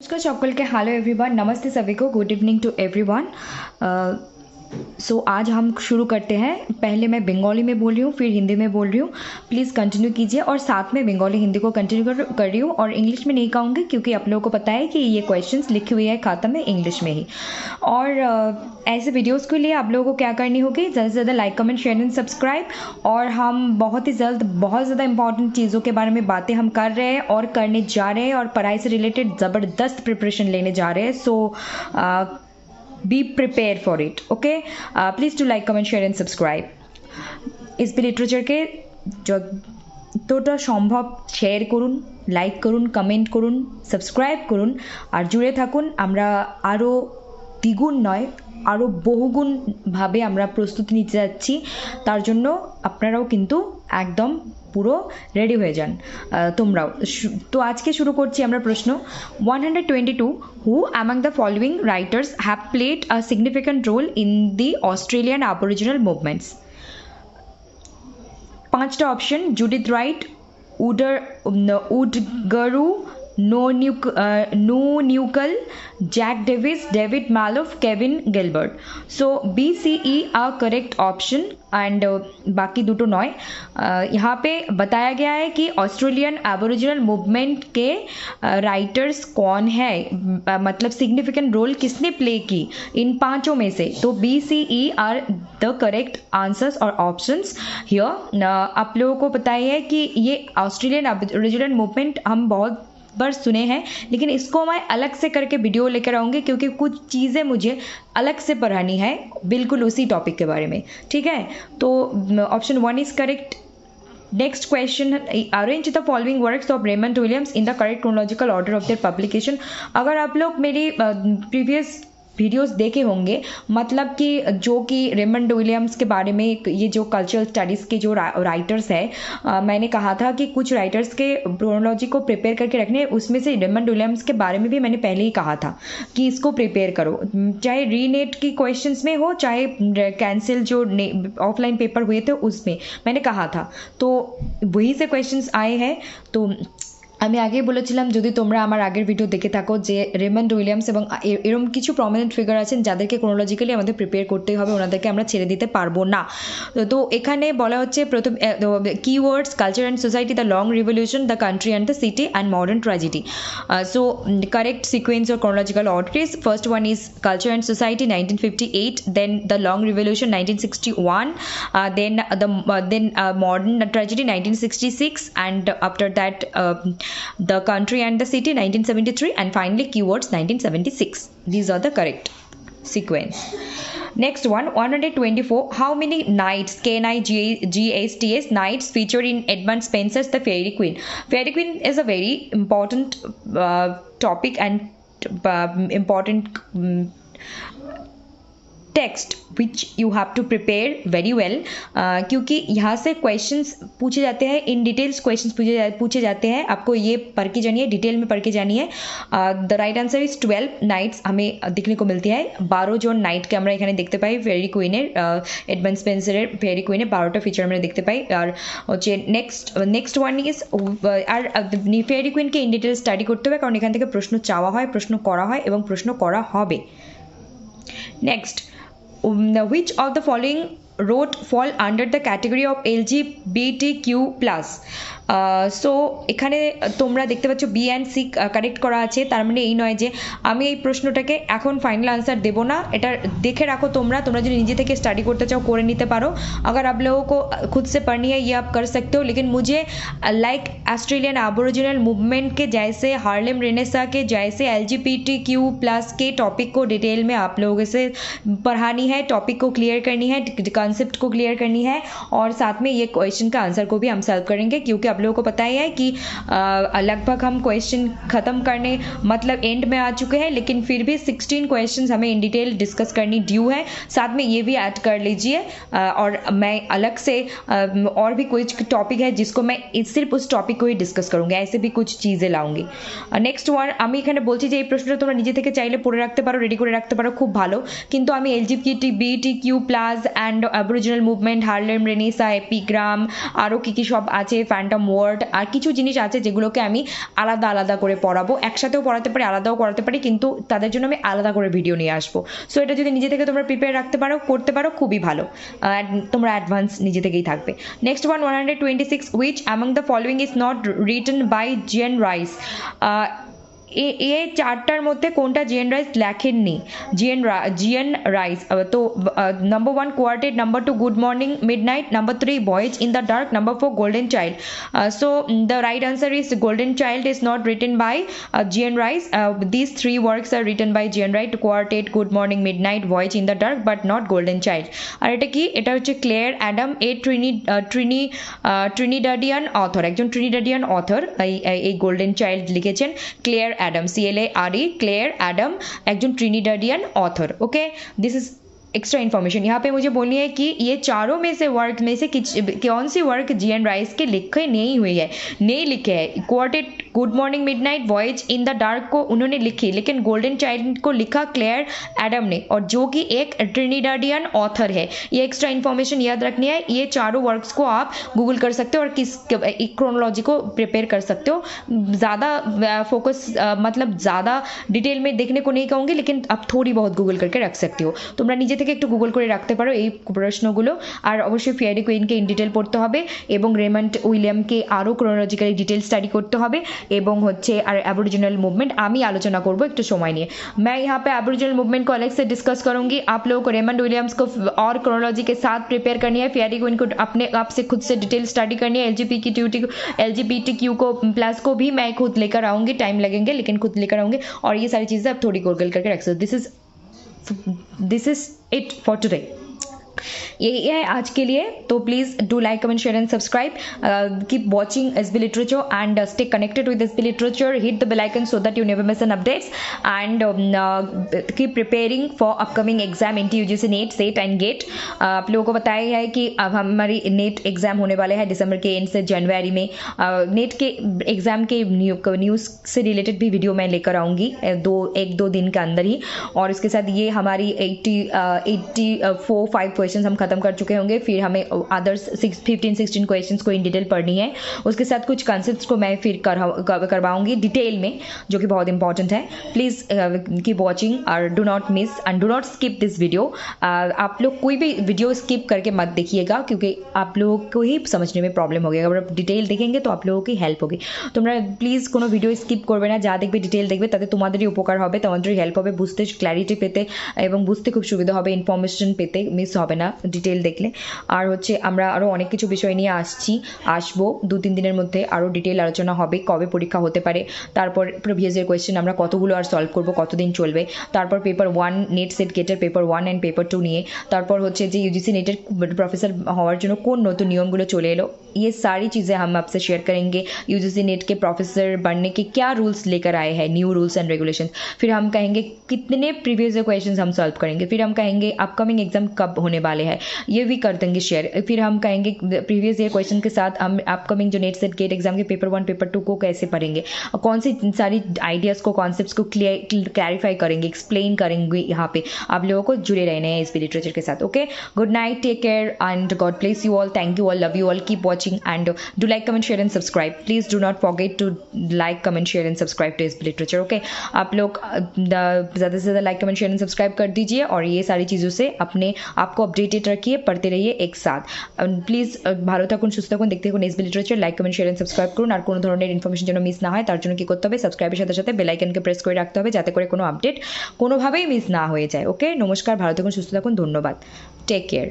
नमस्कार সকল के हेलो एवरीवन, नमस्ते सभी को, गुड इवनिंग टू एवरीवन। सो आज हम शुरू करते हैं। पहले मैं बंगाली में बोल रही हूँ, फिर हिंदी में बोल रही हूँ। प्लीज़ कंटिन्यू कीजिए और साथ में बंगाली हिंदी को कंटिन्यू कर रही हूँ और इंग्लिश में नहीं कहूँगी क्योंकि आप लोगों को पता है कि ये क्वेश्चंस लिखी हुई है खाता में इंग्लिश में ही। और ऐसे वीडियोस के लिए आप लोगों को क्या करनी होगी, ज़्यादा से ज़्यादा like comment share and subscribe. और हम बहुत ही जल्द बहुत ज़्यादा इंपॉर्टेंट चीज़ों के बारे में बातें हम कर रहे हैं और करने जा रहे हैं और पढ़ाई से रिलेटेड ज़बरदस्त प्रिपरेशन लेने जा रहे हैं। सो be prepared for it, okay? Please do like comment share and subscribe। इस লিটারেচারকে যতটা সম্ভব শেয়ার করুন, লাইক করুন, কমেন্ট করুন, সাবস্ক্রাইব করুন আর জুড়ে থাকুন। আমরা আরও দ্বিগুণ নয় আরও বহুগুণভাবে আমরা প্রস্তুতি নিতে যাচ্ছি, তার জন্য আপনারাও কিন্তু একদম পুরো রেডি হয়ে যান তোমরাও। তো আজকে শুরু করছি আমরা প্রশ্ন 122 who among the following writers have played a significant role in the Australian aboriginal movements. পাঁচটা option: Judith Wright, Oodgeroo, Noonuccal, Jack Davis, David Malouf, Kevin Gilbert. So B C E are correct option and बाकी दुटो नॉय। यहाँ पे बताया गया है कि ऑस्ट्रेलियन एबोरिजिनल मूवमेंट के राइटर्स कौन है, मतलब सिग्निफिकेंट रोल किसने प्ले की इन पांचों में से। तो B C E are the correct answers और ऑप्शंस हियर। आप लोगों को पता ही है कि ये ऑस्ट्रेलियन एबोरिजिनल मूवमेंट हम बहुत बार सुने हैं, लेकिन इसको मैं अलग से करके वीडियो लेकर आऊँगी क्योंकि कुछ चीज़ें मुझे अलग से पढ़ानी है बिल्कुल उसी टॉपिक के बारे में, ठीक है। तो option 1 is correct. Next question: arrange the following works of Raymond Williams in the correct chronological order of their publication. अगर आप लोग मेरी प्रीवियस वीडियोस देखे होंगे, मतलब कि जो कि रेमंड विलियम्स के बारे में ये जो कल्चरल स्टडीज़ के जो राइटर्स है, मैंने कहा था कि कुछ राइटर्स के क्रोनोलॉजी को प्रिपेयर करके रखने, उसमें से रेमंड विलियम्स के बारे में भी मैंने पहले ही कहा था कि इसको प्रिपेयर करो, चाहे रीनेट की क्वेश्चंस में हो चाहे कैंसिल जो ऑफलाइन पेपर हुए थे उसमें मैंने कहा था। तो वही से क्वेश्चंस आए हैं। तो আমি আগেই বলেছিলাম যদি তোমরা আমার আগের ভিডিও দেখে থাকো যে রেমন্ড উইলিয়ামস এবং এরকম কিছু প্রমিনেন্ট ফিগার আছেন যাদেরকে ক্রোনোলজিক্যালি আমাদের প্রিপেয়ার করতেই হবে, ওনাদেরকে আমরা ছেড়ে দিতে পারবো না। তো এখানে বলা হচ্ছে প্রথম keywords: culture and society, the long revolution, the country and the city and modern tragedy. So correct sequence or chronological order is: first one is culture and society 1958, then the long revolution 1961, then modern tragedy 1966, and after that the country and the city 1973, and finally keywords 1976. These are the correct sequence. Next one 124: how many knights, KNIGHTS knights, featured in Edmund Spenser's The Fairy Queen? Fairy Queen is a very important topic and important text which you have to prepare very well, क्योंकि यहाँ से questions पूछे जाते हैं, in details questions पूछे जाते हैं। आपको ये पढ़ के जानी है, डिटेल में पढ़ के जानी है। The right answer is 12 nights हमें दिखने को मिलती है। 12 जो नाइट के আমরা এখানে দেখতে পাই ফেয়ারি কুইনের, এডমন্ড স্পেন্সারের ফেয়ারি কুইনের 12টা ফিচার আমরা দেখতে পাই। আর হচ্ছে নেক্সট ওয়ান ইজ, আর ফেয়ারি কুইনকে ইন ডিটেল স্টাডি করতে হবে কারণ এখান থেকে প্রশ্ন চাওয়া হয়, প্রশ্ন করা হয় এবং প্রশ্ন করা হবে। Next: which of the following wrote fall under the category of LGBTQ+? So এখানে তোমরা দেখতে পাচ্ছ বি অ্যান্ড সি কারেক্ট করা আছে। তার মানে এই নয় যে আমি এই প্রশ্নটাকে এখন ফাইনাল आंसर দেবো না, এটা দেখে রাখো। তোমরা যদি নিজে থেকে स्टडी करते चाहो করে নিতে পারো। अगर आप लोगों को खुद से पढ़नी है ये आप कर सकते हो, लेकिन मुझे लाइक ऑस्ट्रेलियन एबोरिजिनल मूवमेंट के जैसे हार्लेम रेनेसा के जैसे LGBTQ+ के टॉपिक को डिटेल में आप लोगों से पढ़ानी है, टॉपिक को क्लियर करनी है, कॉन्सेप्ट को क्लियर करनी है और साथ में ये क्वेश्चन का आंसर को भी हम सॉल्व करेंगे क्योंकि आप लोगों को पता ही है कि लगभग हम क्वेश्चन ख़त्म करने मतलब एंड में आ चुके हैं, लेकिन फिर भी 16 क्वेश्चंस हमें इन डिटेल डिस्कस करनी ड्यू है। साथ में ये भी ऐड कर लीजिए और मैं अलग से और भी कुछ टॉपिक है जिसको मैं सिर्फ उस टॉपिक को ही डिस्कस करूँगी, ऐसे भी कुछ चीज़ें लाऊंगी। नेक्स्ट वन আমি এখানে বলছি যে এই প্রশ্নটা তোমরা নিজে থেকে চাইলে পড়ে রাখতে পারো, রেডি করে রাখতে পারো, খুব ভালো। কিন্তু আমি LGBTQ+ and aboriginal movement, Harlem Renaissance, epigram, আরও কী কী সব আছে, ফ্যান্টম ওয়ার্ড আর কিছু জিনিস আছে যেগুলোকে আমি আলাদা আলাদা করে পড়াবো, একসাথেও পড়াতে পারি, আলাদাও করাতে পারি, কিন্তু তাদের জন্য আমি আলাদা করে ভিডিও নিয়ে আসবো। সো এটা যদি নিজে থেকে তোমরা প্রিপেয়ার রাখতে পারো, করতে পারো, খুবই ভালো, তোমরা অ্যাডভান্স নিজে থেকেই থাকবে। Next one 126, which among the following is not written by Jean Rhys. এই চারটার মধ্যে কোনটা জিএন রাইস লেখেননি? জিএন রাইস তো number 1 quartet, number 2 good morning midnight, number 3 voyage in the dark, number 4 golden child. So the right answer is golden child is not written by G.N. Rice. These three works are written by G.N. Rice: quartet, good morning midnight, voyage in the dark, but not golden child. আর এটা কি? এটা হচ্ছে Clare Adam, Trinidadian author, একজন Trinidadian author এই golden child লিখেছেন Clare Adam, CLARE, Clare Adam, एकजन Trinidadian author. Okay, this is extra information. यहाँ पे मुझे बोलनी है कि ये चारों में से वर्क में से कौन सी वर्क जीएन राइस के लिखे नहीं हुई है, नहीं लिखे है। Quartet, good morning midnight, voyage in the dark को उन्होंने लिखी, लेकिन गोल्डन चाइल्ड को लिखा क्लेयर एडम ने, और जो कि एक ट्रिनिडाडियन ऑथर है। ये एक्स्ट्रा इन्फॉर्मेशन याद रखनी है। ये चारों वर्क्स को आप गूगल कर सकते हो और किस क्रोनोलॉजी को प्रिपेयर कर सकते हो। ज़्यादा फोकस मतलब ज़्यादा डिटेल में देखने को नहीं कहूँगी, लेकिन आप थोड़ी बहुत गूगल करके रख सकते हो। তোমরা নিজে থেকে একটু গুগল করে রাখতে পারো এই প্রশ্নগুলো। আর অবশ্যই ফেয়ারি কুইনকে ইন ডিটেল পড়তে হবে, এবং রেমন্ড উইলিয়ামকে আরও ক্রোনোলজিক্যালি ডিটেল স্টাডি করতে হবে, এবং হচ্ছে আর অ্যাবরিজিনাল মুভমেंट আমি আলোচনা করব একটু সময় নিয়ে। मैं यहाँ पे एबोरिजिनल मूवमेंट को अलग से डिस्कस करूँगी। आप लोगों को रेमंड विलियम्स को और क्रोनोलॉजी के साथ प्रिपेयर करनी है। फेयरी क्वीन को अपने आप से खुद से डिटेल स्टडी करनी है। LGBTQ को प्लस को भी मैं खुद लेकर आऊँगी, टाइम लगेंगे लेकिन खुद लेकर आऊँगी, और ये सारी चीज़ें आप थोड़ी गूगल करके रख सकते हो। This is it for today. यही है आज के लिए। तो please do like, comment, share and subscribe. Keep watching SB Literature and stay connected with SB Literature. Hit the bell icon so that you never miss an updates, and keep preparing for upcoming exam NT UGC NET SET and GATE। आप लोगों को बताया है कि अब हमारी net exam होने वाले हैं दिसंबर के एंड से जनवरी में। नेट के एग्ज़ाम के न्यूज़ से रिलेटेड भी वीडियो मैं लेकर आऊँगी एक दो दिन के अंदर ही, और इसके साथ ये हमारी 84-5 क्वेश्चन हम खत्म कर चुके होंगे। फिर हमें अदर्स 15-16 क्वेश्चंस को इन डिटेल पढ़नी है। उसके साथ कुछ कॉन्सेप्ट्स को मैं फिर करवाऊंगी डिटेल में, जो कि बहुत इंपॉर्टेंट है। प्लीज़ कीप वॉचिंग और do not miss and do not skip this video. आप लोग कोई भी वीडियो स्किप करके मत देखिएगा, क्योंकि आप लोगों को ही समझने में प्रॉब्लम होगी। अगर आप डिटेल देखेंगे तो आप लोगों की हेल्प होगी। তোমরা প্লিজ কোনো ভিডিও স্কিপ করবে না, যা দেখবে ডিটেল দেখবে, তাতে তোমাদেরই উপকার হবে, তোমাদেরই হেল্প হবে, বুঝতে ক্ল্যারিটি পেতে এবং বুঝতে খুব সুবিধা হবে, ইনফরমেশন পেতে মিস হবে না ডিটেল দেখলে। আর হচ্ছে আমরা আরও অনেক কিছু বিষয় নিয়ে আসবো 2-3 দিনের মধ্যে, আরও ডিটেল আলোচনা হবে, কবে পরীক্ষা হতে পারে, তারপর প্রিভিয়াস ইয়ার কোয়েশ্চেন আমরা কতগুলো আর সলভ করবো, কতদিন চলবে, তারপর পেপার 1 নেট সেট গেটের পেপার 1 অ্যান্ড পেপার 2 নিয়ে, তারপর হচ্ছে যে UGC नेटेर प्रोफेसर হওয়ার জন্য কোন নতুন নিয়মগুলো চলে এলো, ये सारी चीज़ें हम आपसे शेयर करेंगे। UGC नेट के प्रोफेसर बनने के क्या रूल्स लेकर आए हैं, न्यू रूल्स एंड रेगुलेशन। फिर हम कहेंगे कितने प्रीवियस ईयर क्वेश्चन हम सॉल्व करेंगे। फिर हम कहेंगे अपकमिंग एग्जाम कब होने वाले हैं, ये भी कर देंगे शेयर। फिर हम कहेंगे प्रीवियस ईयर क्वेश्चन के साथ हम अपकमिंग जो नेट सेट गेट एग्जाम के पेपर 1 पेपर 2 को कैसे पढ़ेंगे, और कौन सी सारी आइडियाज़ को कॉन्सेप्ट्स को क्लैरिफाई करेंगे, एक्सप्लेन करेंगे। यहाँ पे आप लोगों को जुड़े रहने हैं SB Literature के साथ। Okay, good night, take care and God bless you all. Thank you all, love you all, keep watching and do like, comment, share and subscribe. Please do not forget to like, comment, share and subscribe to SB Literature. Okay, आप लोग ज़्यादा से ज़्यादा like, comment, share and subscribe कर दीजिए, और ये सारी चीज़ों से अपने आप को अपडेटेड रखिए, पढ़ते रहिए एक साथ। প্লিজ ভালো থাকুন, সুস্থ থাকুন, দেখতে থাকুন SB Literature। Like, comment, share and subscribe করুন। আর কোনো ধরনের ইনফরমেশন যেন মিস না হয়, তার জন্য কি করতে হবে, সাবস্ক্রাইবের সাথে সাথে বেল আইকনকে প্রেস করে রাখতে হবে, যাতে করে কোনো আপডেট কোনোভাবেই মিস না হয়ে যায়। ওকে, নমস্কার, ভালো থাকুন, সুস্থ থাকুন, ধন্যবাদ, টেক কেয়ার।